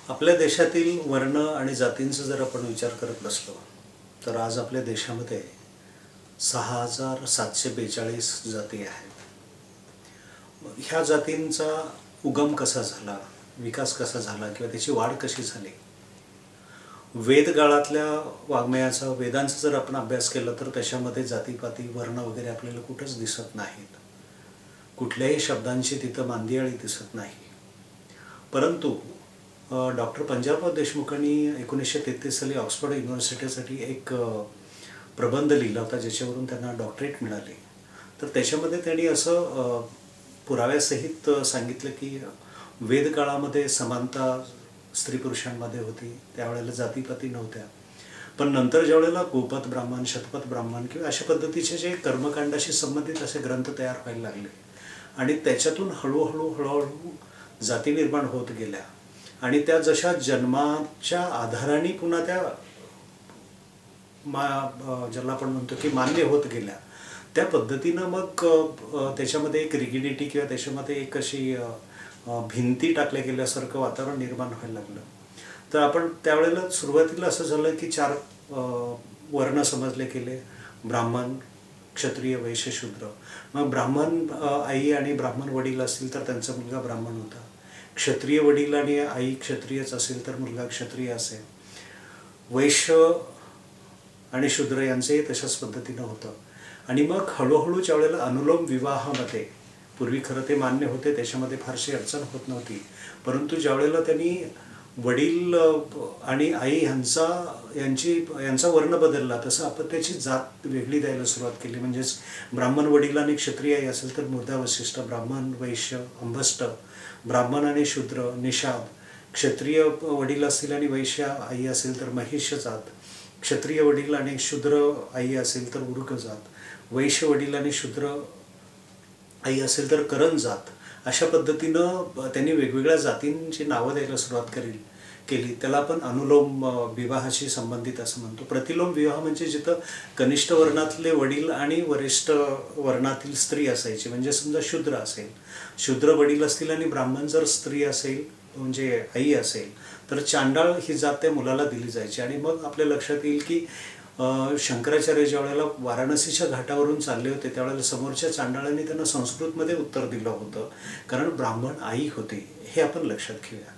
आपल्या देशातील वर्ण आणि जातींचा जर आपण विचार करत बसलो तर आज आपल्या देशामध्ये 6,742 जाती आहेत. ह्या जातींचा उगम कसा झाला, विकास कसा झाला किंवा त्याची वाढ कशी झाली, वेदकाळातल्या वाङ्मयाचा वेदांचा जर आपण अभ्यास केला तर त्याच्यामध्ये जातीपाती वर्ण वगैरे आपल्याला कुठंच दिसत नाहीत. कुठल्याही शब्दांची तिथं मांदियाळी दिसत नाही. परंतु डॉक्टर पंजाबराव देशमुखांनी 1933 साली ऑक्सफर्ड युनिव्हर्सिटीसाठी एक प्रबंध लिहिला होता, ज्याच्यावरून त्यांना डॉक्टरेट मिळाली. तर त्याच्यामध्ये त्यांनी असं पुराव्यासहित सांगितलं की वेदकाळामध्ये समानता स्त्री पुरुषांमध्ये होती, त्यावेळेला जातीपाती नव्हत्या. पण नंतर ज्यावेळेला गोपत ब्राह्मण, शतपथ ब्राह्मण किंवा अशा पद्धतीचे जे कर्मकांडाशी संबंधित असे ग्रंथ तयार व्हायला लागले आणि त्याच्यातून हळूहळू जाती निर्माण होत गेल्या आणि त्या जशा जन्माच्या आधाराने पुन्हा त्या ज्याला आपण म्हणतो की मान्य होत गेल्या, त्या पद्धतीनं मग त्याच्यामध्ये एक रिगिडिटी किंवा त्याच्यामध्ये एक अशी भिंती टाकल्या गेल्यासारखं वातावरण निर्माण व्हायला लागलं. तर आपण त्यावेळेला सुरुवातीला असं झालं की 4 वर्ण समजले गेले: ब्राह्मण, क्षत्रिय, वैश्य, शूद्र. मग ब्राह्मण आई आणि ब्राह्मण वडील असतील तर त्यांचा मुलगा ब्राह्मण होता. क्षत्रिय वडील आणि आई क्षत्रियच असेल तर मुलगा क्षत्रिय असेल. वैश्य आणि शूद्र यांचंही तशाच पद्धतीनं होतं. आणि मग हळूहळू ज्यावेळेला अनुलोम विवाहामध्ये, पूर्वी खरं ते मान्य होते, त्याच्यामध्ये फारशी अडचण होत नव्हती, परंतु ज्यावेळेला त्यांनी वडील आणि आई यांचा वर्ण बदलला तसं आपण त्याची जात वेगळी द्यायला सुरुवात केली. म्हणजेच ब्राह्मण वडील आणि क्षत्रिय आई असेल तर मूर्धा वसिष्ठ, ब्राह्मण वैश्य अंबष्ट, ब्राह्मण आणि शूद्र निषाद, क्षत्रिय वडील असतील आणि वैश्य आई असेल तर महिष्य जात, क्षत्रिय वडील आणि शूद्र आई असेल तर उर्ग जात, वैश्य वडील आणि शूद्र आई असेल तर करण जात. अशा पद्धतीनं त्यांनी वेगवेगळ्या जातींची नावं द्यायला सुरुवात केली. त्याला आपण अनुलोम विवाहाशी संबंधित असं म्हणतो. प्रतिलोम विवाह म्हणजे जिथं कनिष्ठ वर्णातले वडील आणि वरिष्ठ वर्णातील स्त्री असायची. म्हणजे समजा शूद्र असेल, शूद्र वडील असतील आणि ब्राह्मण जर स्त्री असेल म्हणजे आई असेल तर चांडाळ ही जात त्या मुलाला दिली जायची. आणि मग आपल्या लक्षात येईल की शंकराचार्य ज्या वेळेला वाराणसीच्या घाटावरून चालले होते त्यावेळेला समोरच्या चांडाळांनी त्यांना संस्कृतमध्ये उत्तर दिलं होतं, कारण ब्राह्मण आई होते, हे आपण लक्षात घेऊया.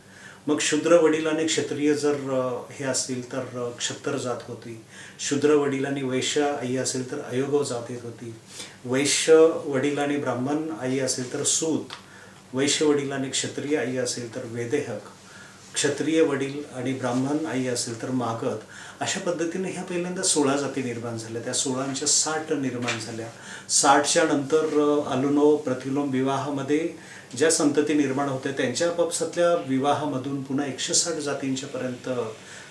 मग शूद्र वडील आणि क्षत्रिय जर हे असतील तर क्षत्र जात होती. शूद्र वडील आणि वैश्य आई असेल तर अयोगव जात येत होती. वैश्य वडील आणि ब्राह्मण आई असेल तर सूत, वैश्य वडील आणि क्षत्रिय आई असेल तर वेदेहक, क्षत्रिय वडील आणि ब्राह्मण आई असेल तर मागध. अशा पद्धतीने ह्या पहिल्यांदा 16 जाती निर्माण झाल्या. त्या 16च्या 60 निर्माण झाल्या. 60च्या नंतर अनुलोम प्रतिलोम विवाहामध्ये ज्या संतती निर्माण होत्या त्यांच्या आपापसातल्या विवाहामधून पुन्हा 160 जातींच्या पर्यंत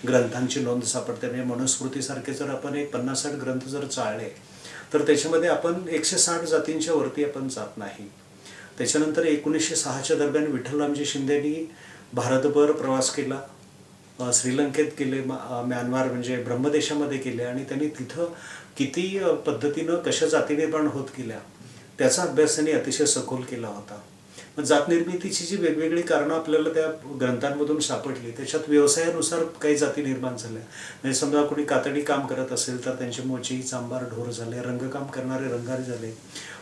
ग्रंथांची नोंद सापडते. म्हणजे मनुस्मृतीसारखे जर आपण एक 50-60 ग्रंथ जर चाळले तर त्याच्यामध्ये आपण 160 जातींच्या वरती आपण जात नाही. त्याच्यानंतर 1906च्या दरम्यान विठ्ठलरामजी शिंदेनी भारतभर प्रवास केला, श्रीलंकेत केले, म्यानमार म्हणजे ब्रह्मदेशामध्ये केले आणि त्यांनी तिथं किती पद्धतीनं कशा जाती निर्माण होत गेल्या त्याचा अभ्यास त्यांनी अतिशय सखोल केला होता. मग जात निर्मितीची जी वेगवेगळी कारणं आपल्याला त्या ग्रंथांमधून सापडली, त्याच्यात व्यवसायानुसार काही जाती निर्माण झाल्या. म्हणजे समजा कोणी कातडी काम करत असेल तर त्यांचे मोची, चांबार, ढोर झाले, रंगकाम करणारे रंगारी झाले,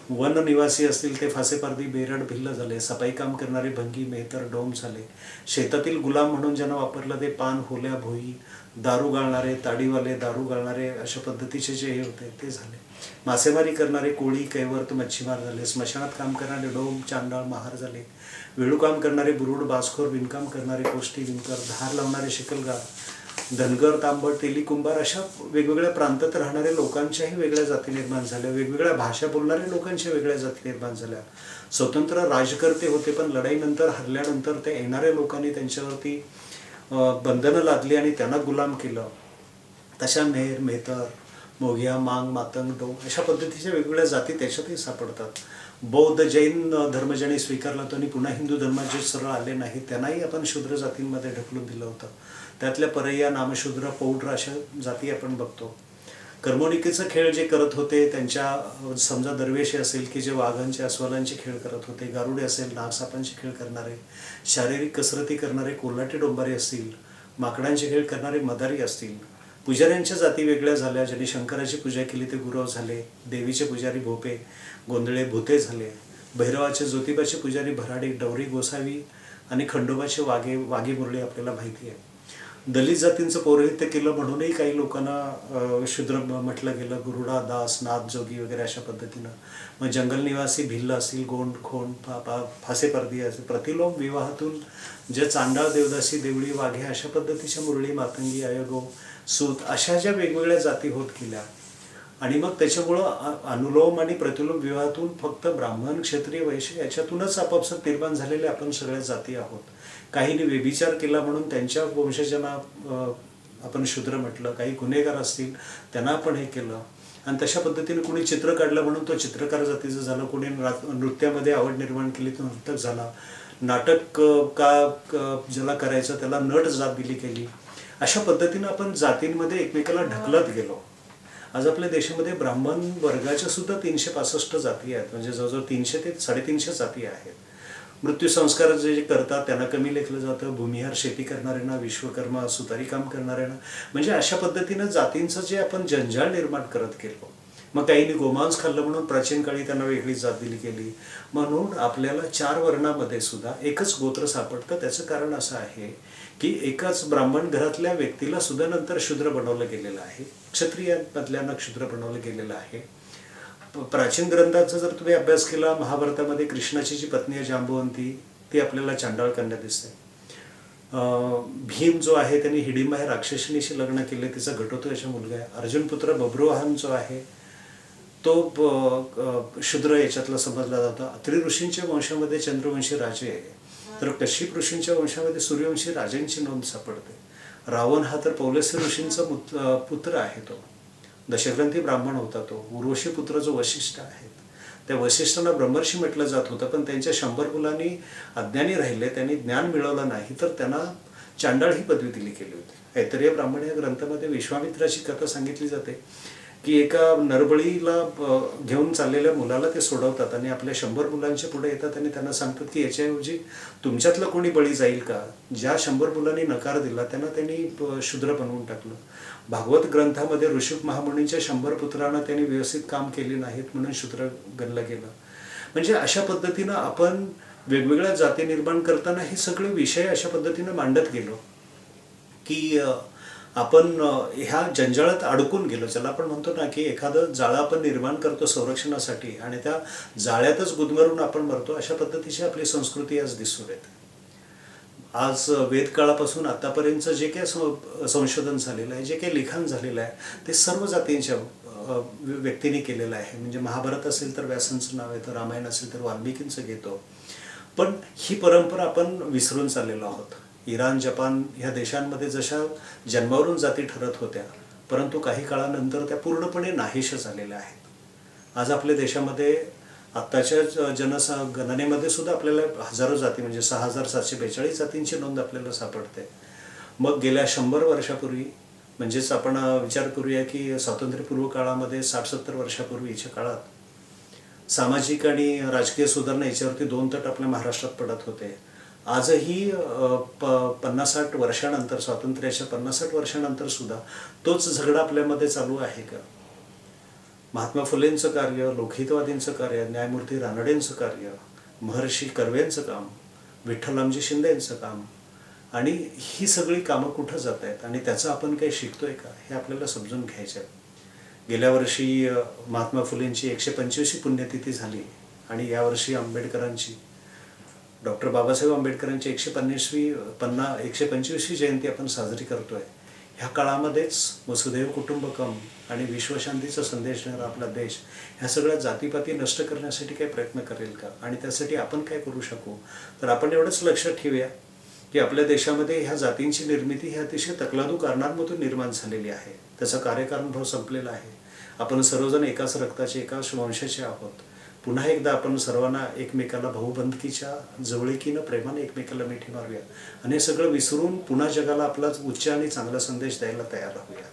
वन निवासी असतील ते फासेपारधी, बेरड, भिल्ल झाले, सफाई काम करणारे भंगी, मेहतर, डोम झाले, शेतातील गुलाम म्हणून ज्यांना वापरलं ते पान, होल्या, भोई, दारू गाळणारे, ताडीवाले, दारू गाळणारे, अशा पद्धतीचे जे हे होते ते झाले, मासेमारी करणारे कोळी, कैवर्त, मच्छीमार झाले, स्मशानात काम करणारे डोम, चांडाळ, महार झाले, वेळूकाम करणारे बुरुड, बासखोर, विणकाम करणारे कोष्टी, विणकर, धार लावणारे शिकलगार, धनगर, तांबट, तेली, कुंभार, अशा वेगवेगळ्या प्रांतात राहणाऱ्या लोकांच्याही वेगळ्या जाती निर्माण झाल्या. वेगवेगळ्या भाषा बोलणाऱ्या लोकांच्या वेगळ्या जाती निर्माण झाल्या. स्वतंत्र राजकर्ते होते, पण लढाईनंतर हरल्यानंतर ते येणाऱ्या लोकांनी त्यांच्यावरती बंधनं लादली आणि त्यांना गुलाम केलं. तशा मेहर, मेहतर, मोघिया, मांग, मातंग, डोम अशा पद्धतीच्या वेगवेगळ्या जाती त्याच्यातही सापडतात. बौद्ध, जैन धर्म ज्यांनी स्वीकारला त्यांनी पुन्हा हिंदू धर्मात जे सरळ आले नाही त्यांनाही आपण शूद्र जातींमध्ये ढकलून दिलं होतं. त्यातल्या परय्या, नामशूद्र, पौड्र अशा जाती आपण बघतो. करमणुकीचा खेळ जे करत होते त्यांच्या समजा दरवेशी असेल की जे वाघांचे अस्वलांचे खेळ करत होते, गारुडे असेल नागसापांचे खेळ करणारे, शारीरिक कसरती करणारे कोल्हाटी डोंबारी असतील, माकडांचे खेळ करणारे मदारी असतील, पुजाऱ्यांच्या जाती वेगळ्या झाल्या. ज्यांनी शंकराची पूजा केली ते गुरव झाले, देवीचे पुजारी भोपे गोंधळे भूते झाले, भैरवाचे ज्योतिबाचे पुजारी भराडी डवरी गोसावी आणि खंडोबाचे वाघे मुरळी आपल्याला माहिती आहे. दलित जातींचं पौरोहित्य केलं म्हणूनही काही लोकांना शूद्र म्हटलं गेलं, गुरुडा दास नाथ जोगी वगैरे अशा पद्धतीनं. मग जंगल निवासी भिल्ल असतील, गोंड खोंड फासे परदी असेल, प्रतिलोम विवाहातून जे चांडाळ देवदासी देवळी वाघे अशा पद्धतीच्या मुरळी मातंगी अयगो सूत अशा ज्या वेगवेगळ्या जाती होत गेल्या. आणि मग त्याच्यामुळं अनुलोम आणि प्रतिलोम विवाहातून फक्त ब्राह्मण क्षत्रिय वैश्य याच्यातूनच आपापसात निर्माण झालेले आपण सगळ्या जाती आहोत. काहींनी व्यभिचार केला म्हणून त्यांच्या वंशजांना आपण शूद्र म्हटलं, काही गुन्हेगार असतील त्यांना आपण हे केलं. आणि तशा पद्धतीने कोणी चित्र काढलं म्हणून तो चित्रकार जातीचं झालं, कोणी नृत्यामध्ये आवड निर्माण केली तो नर्तक झाला, नाटक ज्याला करायचं त्याला नट जात दिली गेली. अशा पद्धतीनं आपण जातींमध्ये एकमेकाला ढकलत गेलो. आज आपल्या देशामध्ये ब्राह्मण वर्गाच्या सुद्धा 365 जाती आहेत, म्हणजे जवळजवळ 300 ते 350 जाती आहेत. मृत्यूसंस्कार जे करतात त्यांना कमी लेखलं जातं, भूमिहार शेती करणाऱ्यांना, विश्वकर्मा सुतारी काम करणाऱ्यांना, म्हणजे अशा पद्धतीनं जातींचं जे आपण जंजाळ निर्माण करत गेलो. मग काहींनी गोमांस खाल्लं म्हणून प्राचीन काळी त्यांना वेगळी जात दिली गेली. म्हणून आपल्याला 4 वर्णामध्ये सुद्धा एकच गोत्र सापडतं. त्याचं कारण असं आहे की एकाच ब्राह्मण घरातल्या व्यक्तीला सुद्धा नंतर शूद्र बनवलं गेलेलं आहे, क्षत्रियांमधल्यांना शूद्र बनवलं गेलेलं आहे. प्राचीन ग्रंथाचा जर तुम्ही अभ्यास केला, महाभारतामध्ये कृष्णाची जी पत्नी आहे जांबुवंती ती आपल्याला चांडाळ कन्या दिसते. भीम जो आहे त्यांनी हिडिंबा ह्या राक्षसिणीशी लग्न केले, तिचा घटोत्कच मुलगा आहे. अर्जुनपुत्र बब्रुवाहन जो आहे तो शूद्र याच्यातला समजला जातो. अत्रि ऋषींच्या वंशामध्ये चंद्रवंशी राजे आहे, तर कश्यप ऋषींच्या वंशामध्ये सूर्यवंशी राजांची नोंद सापडते. रावण हा तर पौलस्य ऋषींचा पुत्र आहे, तो दशग्रंथी ब्राह्मण होता. तो उर्वशी पुत्र जो वशिष्ठ आहेत, त्या वशिष्ठांना ब्रह्मर्षी म्हटलं जात होतं, पण त्यांच्या 100 मुलांनी अज्ञानी राहिले, त्यांनी ज्ञान मिळवलं नाही, तर त्यांना चांडाळ ही पदवी दिली गेली होती. ऐतरेय ब्राह्मण या ग्रंथामध्ये विश्वामित्राची कथा सांगितली जाते की एका नरबळीला घेऊन चाललेल्या मुलाला ते सोडवतात आणि आपल्या 100 मुलांच्या पुढे येतात आणि त्यांना सांगतात की याच्याऐवजी तुमच्यातला कोणी बळी जाईल का. ज्या 100 मुलांनी नकार दिला त्यांना त्यांनी शूद्र बनवून टाकलं. भागवत ग्रंथामध्ये ऋषभ महामुनींच्या 100 पुत्रांना त्यांनी व्यवस्थित काम केले नाहीत म्हणून शूद्र गणलं गेलं. म्हणजे अशा पद्धतीनं आपण वेगवेगळ्या जाती निर्माण करताना हे सगळे विषय अशा पद्धतीनं मांडत गेलो की आपण ह्या जंजाळात अडकून गेलो. ज्याला आपण म्हणतो ना की एखादं जाळं आपण निर्माण करतो संरक्षणासाठी आणि त्या जाळ्यातच गुदमरून आपण मरतो. अशा पद्धतीची आपली संस्कृती आज दिसून येते. आज वेदकाळापासून आतापर्यंत जे काही संशोधन झालेलं आहे, जे काही लिखाण झालेलं आहे, ते सर्व जातींच्या व्यक्तींनी केलेलं आहे. म्हणजे महाभारत असेल तर व्यासांचं नाव येतं, रामायण असेल तर वाल्मिकींचं घेतो. पण ही परंपरा आपण विसरून चाललेलो आहोत. इराण जपान ह्या देशांमध्ये जशा जन्मावरून जाती ठरत होत्या, परंतु काही काळानंतर त्या पूर्णपणे नाहीशा झालेल्या आहेत. आज आपल्या देशामध्ये आत्ताच्या जनगणनेमध्ये सुद्धा आपल्याला हजारो जाती म्हणजे 6742 जातींची नोंद आपल्याला सापडते. मग गेल्या 100 वर्षापूर्वी म्हणजेच आपण विचार करूया की स्वातंत्र्यपूर्व काळामध्ये 60-70 वर्षापूर्वीच्या काळात सामाजिक आणि राजकीय सुधारणा याच्यावरती 2 तट आपल्या महाराष्ट्रात पडत होते. आजही 50-60 वर्षानंतर, स्वातंत्र्याच्या 50-60 वर्षानंतर सुद्धा तोच झगडा आपल्यामध्ये चालू आहे का. महात्मा फुलेंचं कार्य, लोकहितवादींचं कार्य, न्यायमूर्ती रानडेंचं कार्य, महर्षी कर्वेंचं काम, विठ्ठलरामजी शिंदेंचं काम आणि ही सगळी कामं कुठं जात आहेत आणि त्याचं आपण काही शिकतोय का हे आपल्याला समजून घ्यायचं आहे. गेल्या वर्षी महात्मा फुलेंची 125वी पुण्यतिथी झाली आणि यावर्षी आंबेडकरांची, डॉक्टर बाबासाहेब आंबेडकरांची 125वी जयंती आपण साजरी करतोय. ह्या काळामध्येच वसुधैव कुटुंबकम आणि विश्वशांतीचा संदेश देणारा आपला देश ह्या सगळ्या जातीपाती नष्ट करण्यासाठी काय प्रयत्न करेल का आणि त्यासाठी आपण काय करू शकू. तर आपण एवढंच लक्षात ठेवूया की आपल्या देशामध्ये ह्या जातींची निर्मिती ही अतिशय तकलादू कारणांमधून निर्माण झालेली आहे. त्याचा कार्यकारणभाव संपलेला आहे. आपण सर्वजण एकाच रक्ताचे, एकाच वंशाचे आहोत. पुन्हा एकदा आपण सर्वांना एकमेकाला भाऊबंदकीच्या जवळीकीनं प्रेमाने एकमेकाला मिठी मारूया आणि हे सगळं विसरून पुन्हा जगाला आपला उच्च आणि चांगला संदेश द्यायला तयार राहूया.